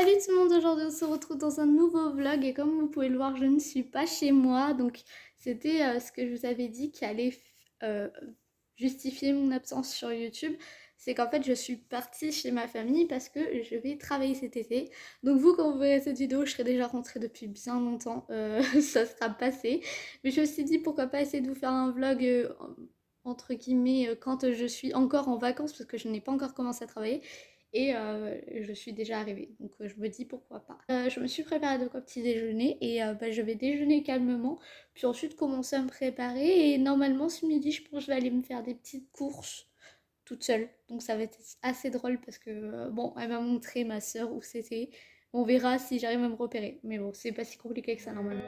Salut tout le monde, aujourd'hui on se retrouve dans un nouveau vlog et comme vous pouvez le voir je ne suis pas chez moi, donc c'était ce que je vous avais dit qui allait euh, justifier mon absence sur YouTube. C'est qu'en fait je suis partie chez ma famille parce que je vais travailler cet été. Donc vous quand vous verrez cette vidéo je serai déjà rentrée depuis bien longtemps, ça sera passé. Mais je me suis dit pourquoi pas essayer de vous faire un vlog entre guillemets quand je suis encore en vacances parce que je n'ai pas encore commencé à travailler et je suis déjà arrivée. Donc je me dis pourquoi pas. Je me suis préparée de quoi petit déjeuner et je vais déjeuner calmement, puis ensuite commencer à me préparer et normalement ce midi je pense que je vais aller me faire des petites courses toute seule. Donc ça va être assez drôle parce que bon, elle m'a montré ma soeur où c'était. On verra si j'arrive à me repérer. Mais bon, c'est pas si compliqué que ça normalement.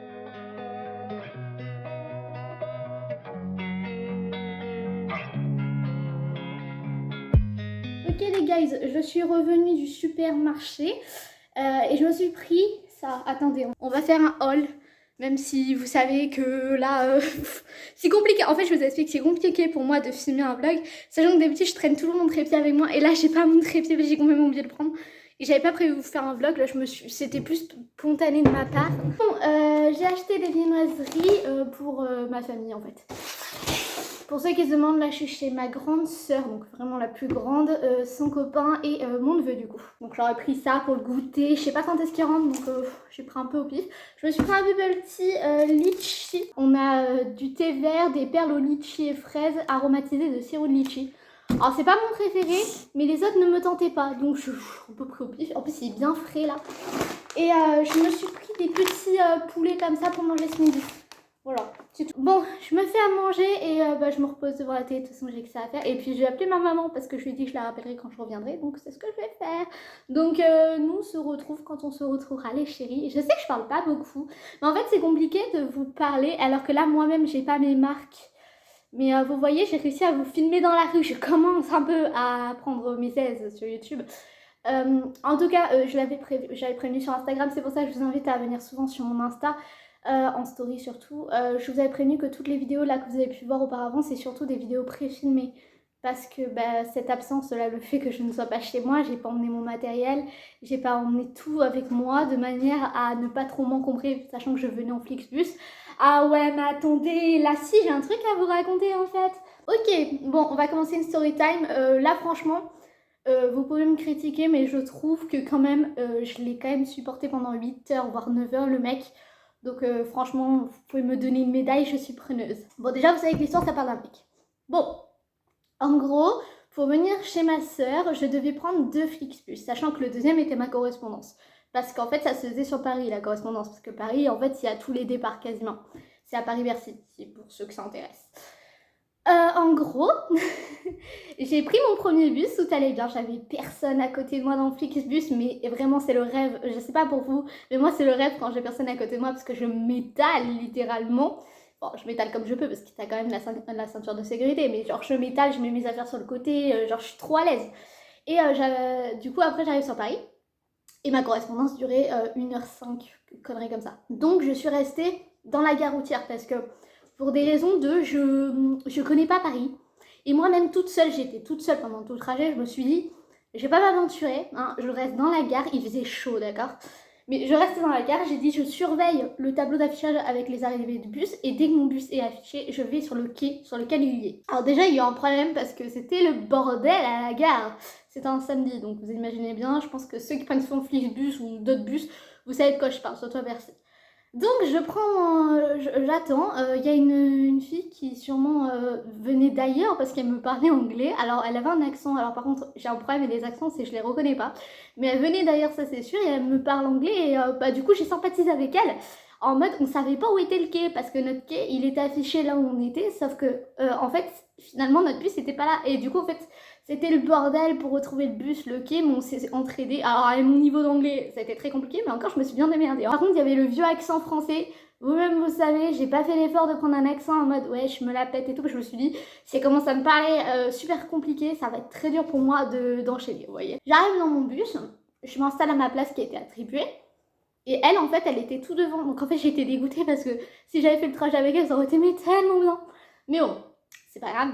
Ok les guys, je suis revenue du supermarché et je me suis pris ça. Attendez, on va faire un haul. Même si vous savez que là, c'est compliqué. En fait, je vous explique, c'est compliqué pour moi de filmer un vlog. Sachant que d'habitude, je traîne toujours mon trépied avec moi. Et là, j'ai pas mon trépied, j'ai complètement oublié de le prendre. Et j'avais pas prévu de vous faire un vlog. Là, c'était plus spontané de ma part. Bon, j'ai acheté des viennoiseries pour ma famille en fait. Pour ceux qui se demandent, là je suis chez ma grande sœur, donc vraiment la plus grande, son copain et mon neveu du coup. Donc j'aurais pris ça pour le goûter, je sais pas quand est-ce qu'il rentre, donc j'ai pris un peu au pif. Je me suis pris un bubble tea litchi. On a du thé vert, des perles au litchi et fraises aromatisées de sirop de litchi. Alors c'est pas mon préféré, mais les autres ne me tentaient pas, donc je suis un peu pris au pif. En plus il est bien frais là. Et je me suis pris des petits poulets comme ça pour manger ce midi. Voilà, c'est tout. Bon, je me fais à manger et je me repose devant la télé, de toute façon j'ai que ça à faire. Et puis je vais appeler ma maman parce que je lui ai dit que je la rappellerai quand je reviendrai, donc c'est ce que je vais faire. Donc nous on se retrouve quand on se retrouvera les chéris. Je sais que je parle pas beaucoup, mais en fait c'est compliqué de vous parler alors que là moi-même j'ai pas mes marques. Mais vous voyez, j'ai réussi à vous filmer dans la rue, je commence un peu à prendre mes aises sur YouTube. En tout cas, j'avais prévenu sur Instagram, c'est pour ça que je vous invite à venir souvent sur mon Insta. En story surtout, je vous avais prévenu que toutes les vidéos là que vous avez pu voir auparavant c'est surtout des vidéos pré-filmées parce que cette absence là, le fait que je ne sois pas chez moi, j'ai pas emmené mon matériel, j'ai pas emmené tout avec moi de manière à ne pas trop m'encombrer sachant que je venais en Flixbus. Ah ouais mais attendez, là si j'ai un truc à vous raconter en fait. Ok, bon on va commencer une story time, là franchement vous pouvez me critiquer mais je trouve que quand même je l'ai quand même supporté pendant 8 heures voire 9 heures le mec. Donc franchement, vous pouvez me donner une médaille, je suis preneuse. Bon déjà, vous savez que l'histoire, ça parle d'un mec. Bon, en gros, pour venir chez ma sœur, je devais prendre 2 Flixbus, sachant que le deuxième était ma correspondance. Parce qu'en fait, ça se faisait sur Paris, la correspondance. Parce que Paris, en fait, il y a tous les départs quasiment. C'est à Paris-Bercy, c'est pour ceux que ça intéresse. En gros, j'ai pris mon premier bus, tout allait bien, j'avais personne à côté de moi dans le Flixbus, mais vraiment c'est le rêve, je sais pas pour vous, mais moi c'est le rêve quand j'ai personne à côté de moi parce que je m'étale littéralement. Bon, je m'étale comme je peux parce qu'il y a quand même la ceinture de sécurité, mais genre je m'étale, je mets mes affaires sur le côté, genre je suis trop à l'aise. Et du coup après j'arrive sur Paris et ma correspondance durait 1h05, connerie comme ça. Donc je suis restée dans la gare routière parce que pour des raisons de je connais pas Paris. Et moi-même toute seule, j'étais toute seule pendant tout le trajet, je me suis dit, je vais pas m'aventurer, hein, je reste dans la gare, il faisait chaud d'accord. Mais je restais dans la gare, j'ai dit je surveille le tableau d'affichage avec les arrivées de bus et dès que mon bus est affiché, je vais sur le quai sur lequel il est. Alors déjà il y a eu un problème parce que c'était le bordel à la gare. C'était un samedi, donc vous imaginez bien, je pense que ceux qui prennent souvent Flixbus ou d'autres bus, vous savez de quoi je parle, surtout à Bercy. Donc j'attends, il y a une fille qui sûrement venait d'ailleurs parce qu'elle me parlait anglais. Alors elle avait un accent, alors par contre j'ai un problème avec les accents, c'est que je les reconnais pas. Mais elle venait d'ailleurs, ça c'est sûr, et elle me parle anglais et du coup j'ai sympathisé avec elle. En mode on savait pas où était le quai parce que notre quai il était affiché là où on était, sauf que en fait finalement notre bus était pas là. Et du coup en fait c'était le bordel pour retrouver le bus, le quai, mais on s'est entraîné. Alors à mon niveau d'anglais, ça a été très compliqué, mais encore je me suis bien démerdée. Par contre, il y avait le vieux accent français. Vous-même, vous savez, j'ai pas fait l'effort de prendre un accent en mode ouais, je me la pète et tout. Je me suis dit, si elle commence à me parler super compliqué, ça va être très dur pour moi d'enchaîner, vous voyez. J'arrive dans mon bus, je m'installe à ma place qui a été attribuée. Et elle, en fait, elle était tout devant. Donc en fait, j'ai été dégoûtée parce que si j'avais fait le trajet avec elle, ça aurait été mais tellement bien. Mais bon, c'est pas grave.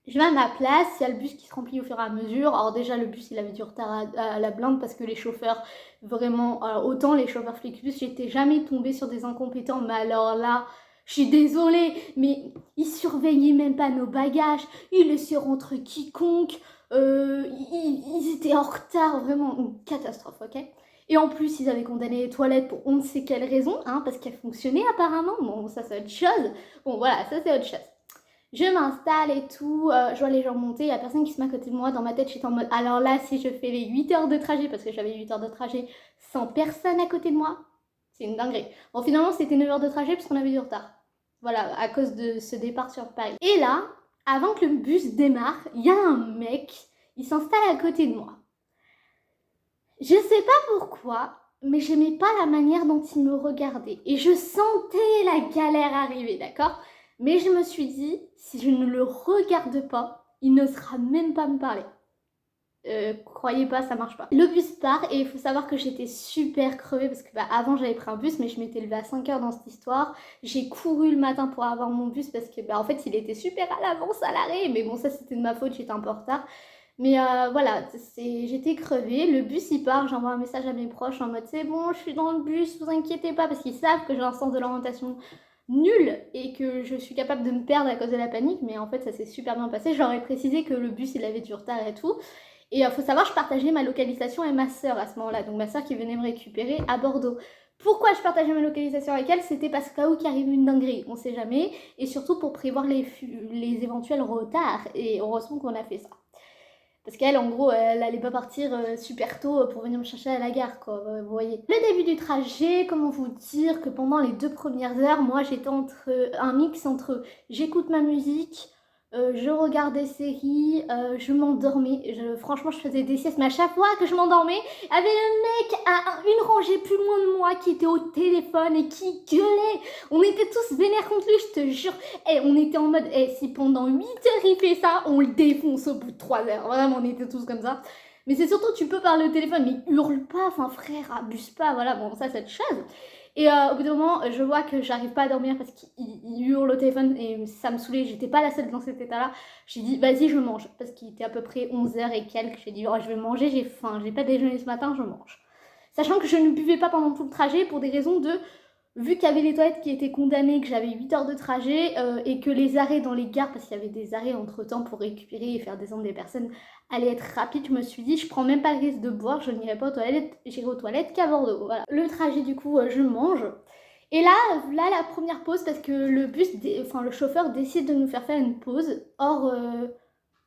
Je vais à ma place, il y a le bus qui se remplit au fur et à mesure. Alors déjà le bus il avait du retard à la blinde parce que les chauffeurs, vraiment, autant les chauffeurs Flixbus, j'étais jamais tombée sur des incompétents, mais alors là, je suis désolée, mais ils surveillaient même pas nos bagages, ils laissaient rentrer quiconque, ils étaient en retard, vraiment une catastrophe, ok? Et en plus ils avaient condamné les toilettes pour on ne sait quelle raison, hein, parce qu'elles fonctionnaient apparemment, bon ça c'est autre chose, bon voilà, ça c'est autre chose. Je m'installe et tout, je vois les gens monter, il n'y a personne qui se met à côté de moi. Dans ma tête, j'étais en mode, alors là, si je fais les 8 heures de trajet, parce que j'avais 8 heures de trajet sans personne à côté de moi, c'est une dinguerie. Bon, finalement, c'était 9 heures de trajet parce qu'on avait du retard. Voilà, à cause de ce départ sur Paris. Et là, avant que le bus démarre, il y a un mec, il s'installe à côté de moi. Je sais pas pourquoi, mais j'aimais pas la manière dont il me regardait. Et je sentais la galère arriver, d'accord? Mais je me suis dit, si je ne le regarde pas, il n'osera même pas me parler. Croyez pas, ça marche pas. Le bus part et il faut savoir que j'étais super crevée parce que avant j'avais pris un bus mais je m'étais levée à 5 heures dans cette histoire. J'ai couru le matin pour avoir mon bus parce que en fait il était super à l'avance à l'arrêt, mais bon ça c'était de ma faute, j'étais un peu en retard. Mais voilà, j'étais crevée, le bus il part, j'envoie un message à mes proches en mode c'est bon, je suis dans le bus, vous inquiétez pas, parce qu'ils savent que j'ai un sens de l'orientation nul et que je suis capable de me perdre à cause de la panique, mais en fait ça s'est super bien passé. Je leur ai précisé que le bus il avait du retard et tout. Et faut savoir, je partageais ma localisation avec ma soeur à ce moment-là, donc ma soeur qui venait me récupérer à Bordeaux. Pourquoi je partageais ma localisation avec elle? C'était parce qu'à où qu'il arrive une dinguerie, on sait jamais, et surtout pour prévoir les éventuels retards, et heureusement qu'on a fait ça. Parce qu'elle, en gros, elle allait pas partir super tôt pour venir me chercher à la gare, quoi, vous voyez. Le début du trajet, comment vous dire que pendant les 2 premières heures, moi j'étais entre un mix entre j'écoute ma musique, je regarde des séries, je m'endormais. Franchement, je faisais des siestes, mais à chaque fois que je m'endormais, il y avait le mec à une rangée plus loin de moi qui était au téléphone et qui gueulait. On était tous vénères contre lui, je te jure. Et on était en mode, si pendant 8 heures il fait ça, on le défonce au bout de 3 heures. Vraiment, on était tous comme ça. Mais c'est surtout, tu peux parler au téléphone, mais hurle pas, enfin frère, abuse pas, voilà, bon, ça c'est autre chose. Et au bout d'un moment, je vois que j'arrive pas à dormir parce qu'il hurle au téléphone et ça me saoulait, j'étais pas la seule dans cet état-là. J'ai dit, vas-y, je mange, parce qu'il était à peu près 11h et quelques. J'ai dit, oh, je vais manger, j'ai faim, j'ai pas déjeuné ce matin, je mange. Sachant que je ne buvais pas pendant tout le trajet pour des raisons de... Vu qu'il y avait les toilettes qui étaient condamnées, que j'avais 8 heures de trajet et que les arrêts dans les gares, parce qu'il y avait des arrêts entre temps pour récupérer et faire descendre des personnes, allaient être rapides, je me suis dit je prends même pas le risque de boire, je n'irai pas aux toilettes, j'irai aux toilettes qu'à Bordeaux. Voilà. Le trajet du coup, je mange. Et là la première pause, parce que le chauffeur décide de nous faire une pause hors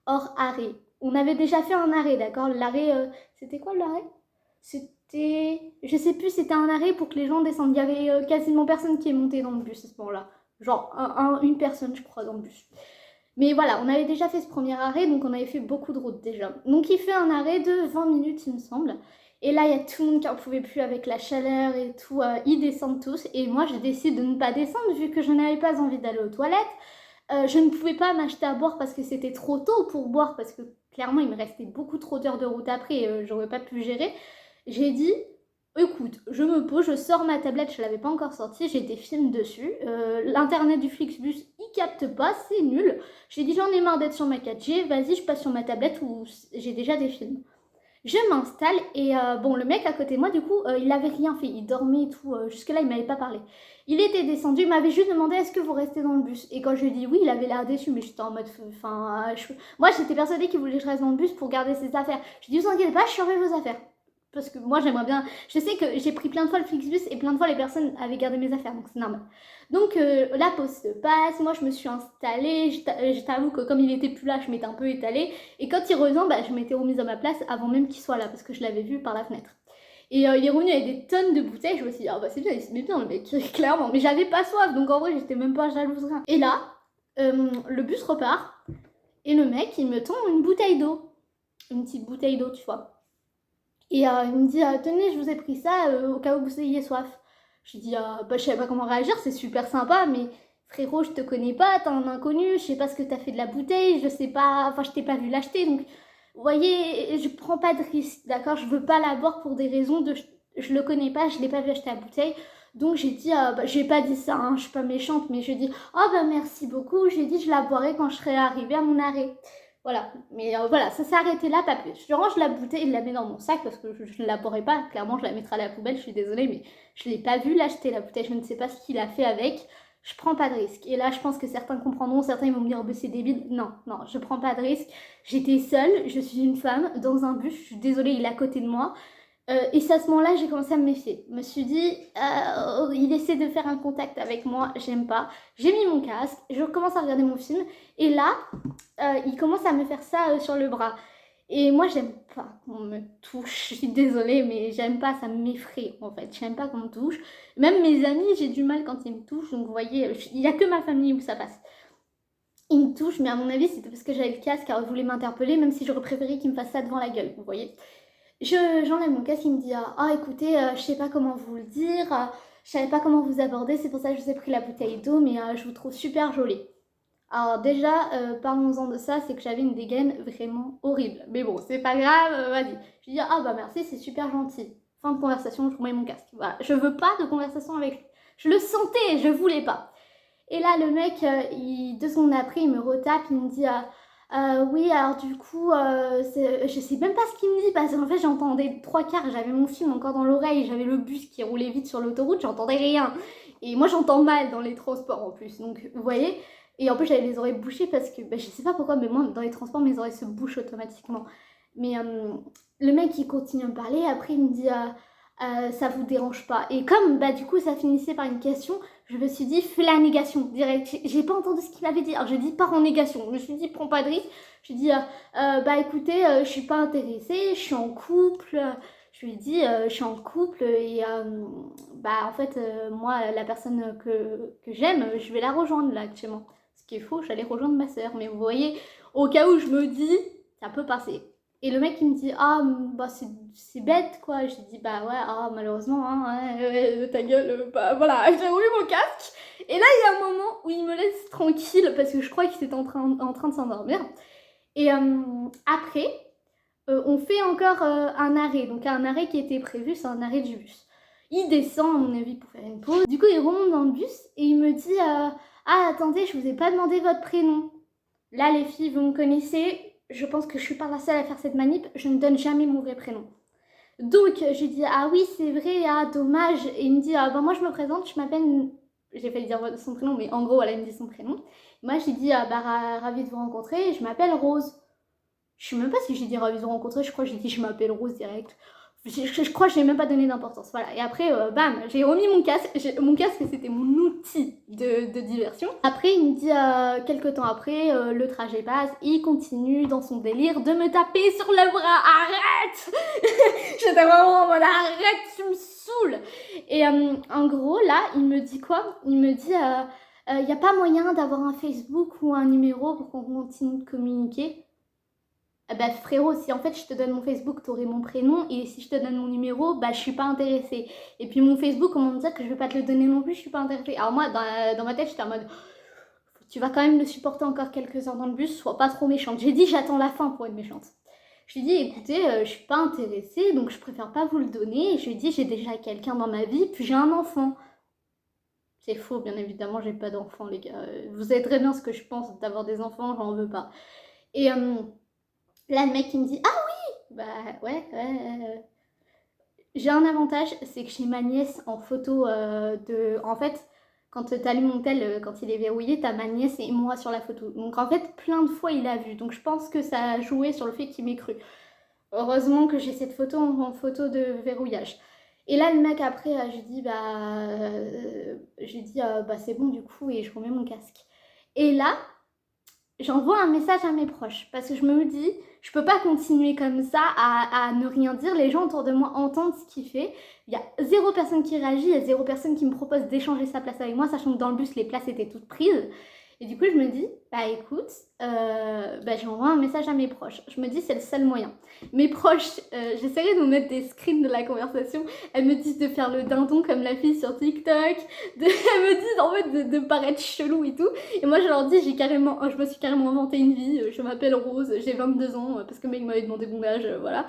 arrêt. On avait déjà fait un arrêt, d'accord? L'arrêt, c'était quoi l'arrêt? Je sais plus, c'était un arrêt pour que les gens descendent. Il y avait quasiment personne qui est monté dans le bus à ce moment-là. Genre une personne, je crois, dans le bus. Mais voilà, on avait déjà fait ce premier arrêt, donc on avait fait beaucoup de route déjà. Donc il fait un arrêt de 20 minutes, il me semble. Et là, il y a tout le monde qui en pouvait plus avec la chaleur et tout. Ils descendent tous. Et moi, je décide de ne pas descendre vu que je n'avais pas envie d'aller aux toilettes. Je ne pouvais pas m'acheter à boire parce que c'était trop tôt pour boire, parce que clairement, il me restait beaucoup trop d'heures de route après et j'aurais pas pu gérer. J'ai dit, écoute, je me pose, je sors ma tablette, je l'avais pas encore sortie, j'ai des films dessus. L'internet du Flixbus, il capte pas, c'est nul. J'ai dit, j'en ai marre d'être sur ma 4G, vas-y, je passe sur ma tablette où j'ai déjà des films. Je m'installe et bon, le mec à côté de moi, du coup, il avait rien fait, il dormait et tout. Jusque-là, il m'avait pas parlé. Il était descendu, il m'avait juste demandé est-ce que vous restez dans le bus. Et quand je lui ai dit oui, il avait l'air déçu, mais j'étais en mode. Moi, j'étais persuadée qu'il voulait que je reste dans le bus pour garder ses affaires. Je lui ai dit vous inquiétez pas, je surveille vos affaires. Parce que moi, j'aimerais bien. Je sais que j'ai pris plein de fois le Flixbus et plein de fois les personnes avaient gardé mes affaires, donc c'est normal. Donc la pause se passe, moi je me suis installée, je t'avoue que comme il était plus là, je m'étais un peu étalée. Et quand il revient, je m'étais remise à ma place avant même qu'il soit là, parce que je l'avais vu par la fenêtre. Et il est revenu avec des tonnes de bouteilles, je me suis dit, c'est bien, il se met bien le mec, clairement. Mais j'avais pas soif, donc en vrai j'étais même pas jalouse, rien. Et là, le bus repart, et le mec il me tend une bouteille d'eau. Une petite bouteille d'eau, tu vois. Et il me dit, tenez, je vous ai pris ça au cas où vous ayez soif. Je lui dis, je savais pas comment réagir, c'est super sympa, mais frérot, je te connais pas, t'es un inconnu, je sais pas ce que t'as fait de la bouteille, je sais pas, enfin, je t'ai pas vu l'acheter, donc, vous voyez, je prends pas de risque, d'accord? Je veux pas la boire pour des raisons de, je le connais pas, je l'ai pas vu acheter la bouteille, Donc j'ai dit, j'ai pas dit ça, hein, je suis pas méchante, mais je dis, oh bah merci beaucoup, j'ai dit je la boirai quand je serai arrivée à mon arrêt. Voilà, mais voilà, ça s'est arrêté là, pas plus. Je range la bouteille, je la mets dans mon sac parce que je ne la boirai pas, clairement je la mettrai à la poubelle, je suis désolée, mais je l'ai pas vu l'acheter la bouteille, je ne sais pas ce qu'il a fait avec, je prends pas de risque. Et là je pense que certains comprendront, certains ils vont me dire, oh, c'est débile, non, non, je prends pas de risque, j'étais seule, je suis une femme, dans un bus, je suis désolée, il est à côté de moi, et c'est à ce moment-là j'ai commencé à me méfier. Je me suis dit, il essaie de faire un contact avec moi, j'aime pas. J'ai mis mon casque, je commence à regarder mon film, et là, il commence à me faire ça sur le bras. Et moi, j'aime pas qu'on me touche. Je suis désolée, mais j'aime pas, ça m'effraie en fait. J'aime pas qu'on me touche. Même mes amis, j'ai du mal quand ils me touchent. Donc vous voyez, il y a que ma famille où ça passe. Ils me touchent, mais à mon avis, c'était parce que j'avais le casque, car ils voulaient m'interpeller, même si j'aurais préféré qu'ils me fassent ça devant la gueule, vous voyez. J'enlève mon casque, il me dit, écoutez, je sais pas comment vous le dire, je savais pas comment vous aborder, c'est pour ça que je vous ai pris la bouteille d'eau, mais je vous trouve super jolie. Alors déjà, parlons-en de ça, c'est que j'avais une dégaine vraiment horrible. Mais bon, c'est pas grave, vas-y. Je lui dis, bah merci, c'est super gentil. Fin de conversation, je remets mon casque. Voilà, je veux pas de conversation avec lui. Je le sentais, je voulais pas. Et là, le mec, 2 secondes après, il me retape, il me dit, oui, alors du coup, je sais même pas ce qu'il me dit, parce qu'en fait, j'entendais 3/4, j'avais mon film encore dans l'oreille, j'avais le bus qui roulait vite sur l'autoroute, j'entendais rien. Et moi, j'entends mal dans les transports en plus, donc vous voyez. Et en plus, j'avais les oreilles bouchées parce que je sais pas pourquoi, mais moi, dans les transports, mes oreilles se bouchent automatiquement. Mais le mec, il continue à me parler. Après, il me dit, ça vous dérange pas. Et comme, du coup, ça finissait par une question, je me suis dit, fais la négation, direct. J'ai pas entendu ce qu'il m'avait dit. Alors, je dis, pars en négation. Je me suis dit, prends pas de risque. Je lui ai dit, écoutez, je suis pas intéressée, je suis en couple. Je lui ai dit, je suis en couple et en fait, moi, la personne que j'aime, je vais la rejoindre là actuellement. Ce qui est faux, j'allais rejoindre ma soeur, mais vous voyez, au cas où je me dis, ça peut passer. Et le mec il me dit, c'est bête quoi. J'ai dit, ouais, malheureusement, hein, ta gueule, voilà, j'ai remis mon casque. Et là, il y a un moment où il me laisse tranquille parce que je crois qu'il était en train de s'endormir. Et après, on fait encore un arrêt. Donc un arrêt qui était prévu, c'est un arrêt du bus. Il descend, à mon avis, pour faire une pause. Du coup, il remonte dans le bus et il me dit, attendez, je vous ai pas demandé votre prénom. Là, les filles, vous me connaissez, je pense que je suis pas la seule à faire cette manip, je ne donne jamais mon vrai prénom. Donc, j'ai dit, oui, c'est vrai, dommage. Et il me dit, moi, je me présente, je m'appelle... J'ai failli dire son prénom, mais en gros, elle me dit son prénom. Moi, j'ai dit, ravie de vous rencontrer, je m'appelle Rose. Je sais même pas si j'ai dit ravie de vous rencontrer, je crois que j'ai dit je m'appelle Rose direct. Je crois que j'ai même pas donné d'importance. Voilà. Et après, bam, j'ai remis mon casque. Mon casque, c'était mon outil de diversion. Après, il me dit, quelques temps après, le trajet passe. Il continue dans son délire de me taper sur le bras. Arrête. J'étais vraiment en mode arrête, tu me saoules. Et en gros, là, il me dit quoi? Il me dit, il n'y a pas moyen d'avoir un Facebook ou un numéro pour qu'on continue de communiquer. Frérot, si en fait je te donne mon Facebook, t'aurais mon prénom, et si je te donne mon numéro, je suis pas intéressée. Et puis mon Facebook, comment me dire que je vais pas te le donner non plus, je suis pas intéressée. Alors moi, dans ma tête, j'étais en mode, tu vas quand même le supporter encore quelques heures dans le bus, sois pas trop méchante. J'ai dit, j'attends la fin pour être méchante. Je lui ai dit, écoutez, je suis pas intéressée, donc je préfère pas vous le donner. Et je lui ai dit, j'ai déjà quelqu'un dans ma vie, puis j'ai un enfant. C'est faux, bien évidemment, j'ai pas d'enfant, les gars. Vous savez très bien ce que je pense d'avoir des enfants, j'en veux pas. Et là, le mec, il me dit, oui, ouais. J'ai un avantage, c'est que j'ai ma nièce en photo En fait, quand t'allumes mon tel, quand il est verrouillé, t'as ma nièce et moi sur la photo. Donc en fait, plein de fois, il a vu. Donc je pense que ça a joué sur le fait qu'il m'ait cru. Heureusement que j'ai cette photo en photo de verrouillage. Et là, le mec, après, j'ai dit, c'est bon du coup, et je remets mon casque. Et là, j'envoie un message à mes proches parce que je me dis, je peux pas continuer comme ça à ne rien dire. Les gens autour de moi entendent ce qu'il fait. Il y a 0 personne qui réagit, il y a 0 personne qui me propose d'échanger sa place avec moi, sachant que dans le bus, les places étaient toutes prises. Et du coup, je me dis, écoute, j'envoie un message à mes proches. Je me dis, c'est le seul moyen. Mes proches, j'essaierai de vous mettre des screens de la conversation. Elles me disent de faire le dindon comme la fille sur TikTok. Elles me disent en fait de paraître chelou et tout. Et moi, je leur dis, je me suis carrément inventé une vie. Je m'appelle Rose, j'ai 22 ans, parce que le mec m'avait demandé mon âge, voilà.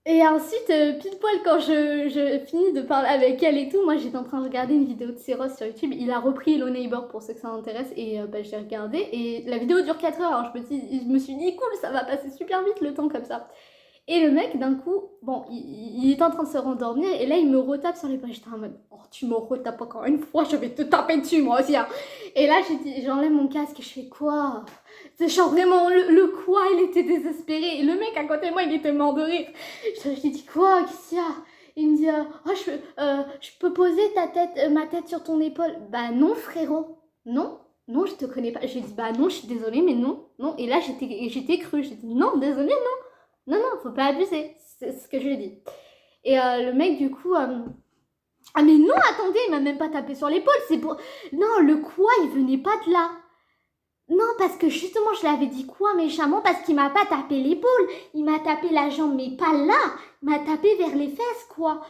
Et ensuite, pile poil quand je finis de parler avec elle et tout, moi j'étais en train de regarder une vidéo de Seros sur YouTube. Il a repris Hello Neighbor pour ceux que ça intéresse et j'ai regardé. Et la vidéo dure 4 heures. Alors je me suis dit, cool, ça va passer super vite le temps comme ça. Et le mec, d'un coup, bon, il est en train de se rendormir et là, il me retape sur les bras. J'étais en mode, oh, tu me retapes encore une fois, je vais te taper dessus, moi aussi. Hein. Et là, j'ai dit, j'enlève mon casque et je fais quoi? C'est genre vraiment le quoi, il était désespéré. Et le mec à côté de moi, il était mort de rire. Je lui ai dit, quoi? Qu'est-ce qu'il y a? Il me dit, oh, je peux poser ma tête sur ton épaule. Bah non, frérot. Non, non, je te connais pas. J'ai dit, bah non, je suis désolée, mais non, non. Et là, j'étais crue. J'ai dit, non, désolée, non, non, faut pas abuser. C'est ce que je lui ai dit. Et le mec, du coup, ah mais non, attendez, il m'a même pas tapé sur l'épaule. C'est pour. Non, le quoi, il venait pas de là. Non, parce que justement, je l'avais dit quoi méchamment, parce qu'il m'a pas tapé l'épaule. Il m'a tapé la jambe, mais pas là. Il m'a tapé vers les fesses, quoi.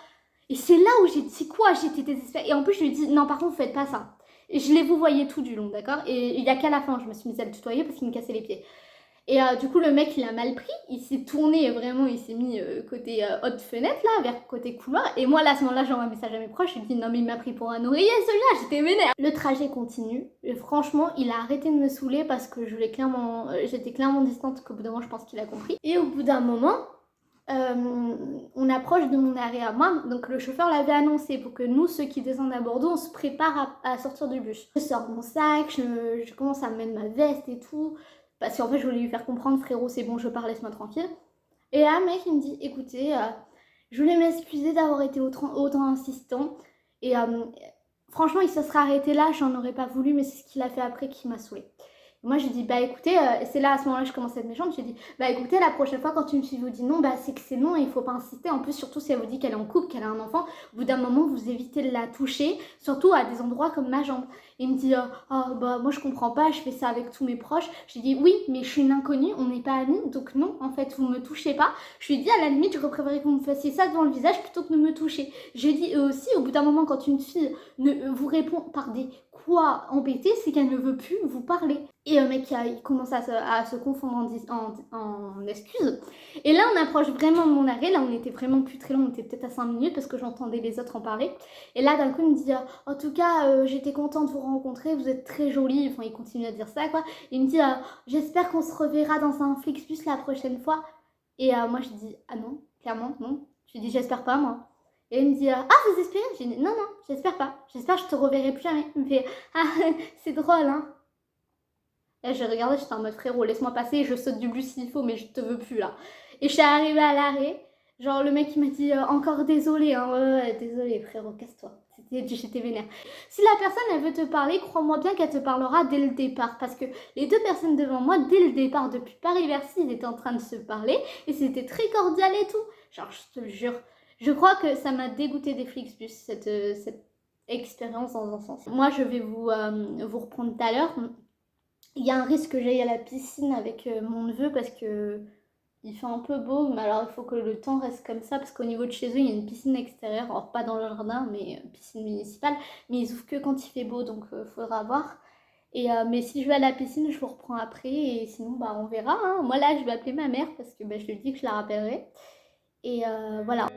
Et c'est là où j'ai dit quoi, j'étais désespérée. Et en plus, je lui ai dit, non, par contre, faites pas ça. Et je l'ai vous voyez tout du long, d'accord? Et il y a qu'à la fin, je me suis mise à le tutoyer parce qu'il me cassait les pieds. Et du coup, le mec, il a mal pris. Il s'est tourné vraiment, il s'est mis côté haute fenêtre, là, vers côté couloir. Et moi, là, à ce moment-là, j'envoie un message à mes proches. Je lui dis, non, mais il m'a pris pour un oreiller, celui-là, j'étais vénère. Le trajet continue. Et franchement, il a arrêté de me saouler parce que j'étais clairement distante. Qu'au bout d'un moment, je pense qu'il a compris. Et au bout d'un moment, on approche de mon arrêt à moi. Donc, le chauffeur l'avait annoncé pour que nous, ceux qui descendent à Bordeaux, on se prépare à sortir du bus. Je sors mon sac, je commence à mettre ma veste et tout. Parce qu'en fait, je voulais lui faire comprendre, frérot, c'est bon, je pars, laisse-moi tranquille. Et là, mec, il me dit, écoutez, je voulais m'excuser d'avoir été autant insistant. Et franchement, il se serait arrêté là, j'en aurais pas voulu, mais c'est ce qu'il a fait après qui m'a saoulée. Moi, j'ai dit, bah écoutez, c'est là à ce moment-là que je commence à être méchante. J'ai dit, bah écoutez, la prochaine fois, quand une fille vous dit non, bah c'est que c'est non et il faut pas insister. En plus, surtout si elle vous dit qu'elle est en couple, qu'elle a un enfant, au bout d'un moment, vous évitez de la toucher, surtout à des endroits comme ma jambe. Et il me dit, bah moi je comprends pas, je fais ça avec tous mes proches. J'ai dit, oui, mais je suis une inconnue, on n'est pas amis, donc non, en fait, vous me touchez pas. Je lui ai dit, à la limite, je préférerais que vous me fassiez ça devant le visage plutôt que de me toucher. J'ai dit, eux aussi, au bout d'un moment, quand une fille vous répond par des quoi embêté, c'est qu'elle ne veut plus vous parler. Et le mec, il commence à se confondre en excuses. Et là, on approche vraiment de mon arrêt. Là, on était vraiment plus très long. On était peut-être à 5 minutes parce que j'entendais les autres en parler. Et là, d'un coup, il me dit en tout cas, j'étais contente de vous rencontrer. Vous êtes très jolie. Enfin, il continue à dire ça, quoi. Il me dit j'espère qu'on se reverra dans un Flixbus la prochaine fois. Et moi, je dis ah non, clairement, non. Je lui dis j'espère pas, moi. Et il me dit vous espérez? J'ai dit non, non, j'espère pas. J'espère que je te reverrai plus jamais. Il me fait ah, c'est drôle, hein. Et je regardais, j'étais en mode frérot, laisse-moi passer, je saute du bus s'il faut, mais je te veux plus là. Et je suis arrivée à l'arrêt. Genre, le mec il m'a dit encore désolé, hein. Ouais, désolé, frérot, casse-toi. J'étais vénère. Si la personne elle veut te parler, crois-moi bien qu'elle te parlera dès le départ. Parce que les deux personnes devant moi, dès le départ, depuis Paris-Bercy, ils étaient en train de se parler. Et c'était très cordial et tout. Genre, je te le jure. Je crois que ça m'a dégoûté des Flixbus, cette expérience dans un sens. Moi, je vais vous reprendre tout à l'heure. Il y a un risque que j'aille à la piscine avec mon neveu parce que il fait un peu beau, mais alors il faut que le temps reste comme ça parce qu'au niveau de chez eux, il y a une piscine extérieure, alors pas dans le jardin, mais piscine municipale, mais ils ouvrent que quand il fait beau, donc faudra voir. Et mais si je vais à la piscine, je vous reprends après et sinon bah on verra. Hein. Moi là, je vais appeler ma mère parce que bah, je lui dis que je la rappellerai. Et voilà.